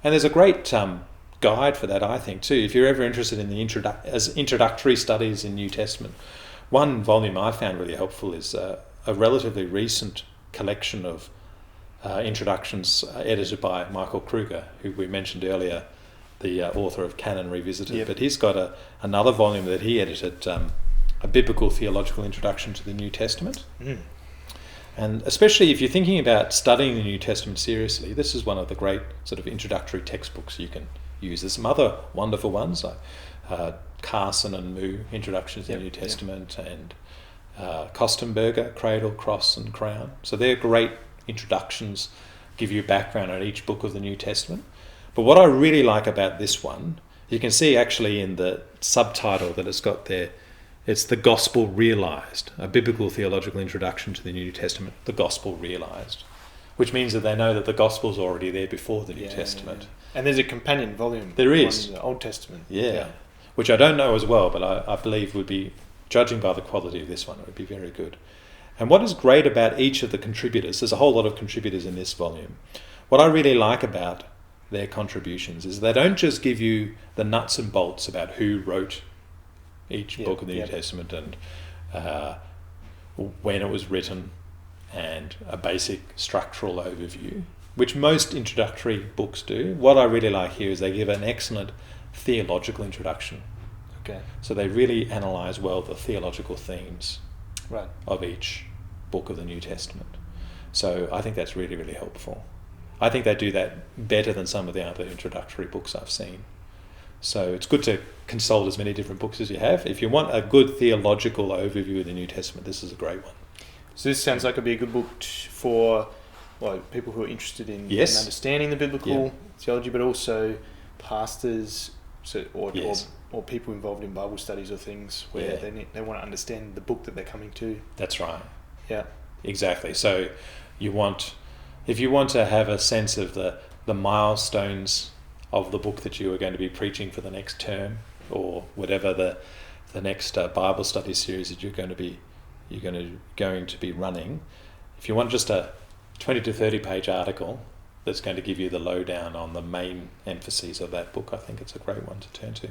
And there's a great guide for that, I think, too. If you're ever interested in the introductory studies in New Testament, one volume I found really helpful is a relatively recent collection of introductions edited by Michael Kruger, who we mentioned earlier, the author of Canon Revisited. Yep. But he's got another volume that he edited, a Biblical-Theological Introduction to the New Testament. Mm. And especially if you're thinking about studying the New Testament seriously, this is one of the great sort of introductory textbooks you can use. There's some other wonderful ones like Carson and Moo, Introduction to the New Testament, and Kostenberger, Cradle, Cross and Crown. So they're great introductions, give you a background on each book of the New Testament. But what I really like about this one, you can see actually in the subtitle that it's got there, it's The Gospel Realized, a Biblical Theological Introduction to the New Testament, the Gospel Realized, which means that they know that the Gospel's already there before the New Testament. Yeah. And there's a companion volume. There is. On the Old Testament. Yeah. Which I don't know as well, but I believe would be, judging by the quality of this one, it would be very good. And what is great about each of the contributors, there's a whole lot of contributors in this volume, what I really like about their contributions is they don't just give you the nuts and bolts about who wrote each book of the New Testament and when it was written and a basic structural overview, which most introductory books do. What I really like here is they give an excellent theological introduction. Okay. So they really analyse well the theological themes of each book of the New Testament. So I think that's really, really helpful. I think they do that better than some of the other introductory books I've seen. So it's good to consult as many different books as you have. If you want a good theological overview of the New Testament, this is a great one. So this sounds like it'd be a good book for people who are interested in understanding the biblical theology, but also pastors or people involved in Bible studies or things where they want to understand the book that they're coming to. That's right. Yeah. Exactly. So if you want to have a sense of the milestones of the book that you are going to be preaching for the next term, or whatever the next Bible study series that you're going to be running, if you want just a 20 to 30 page article that's going to give you the lowdown on the main emphases of that book, I think it's a great one to turn to.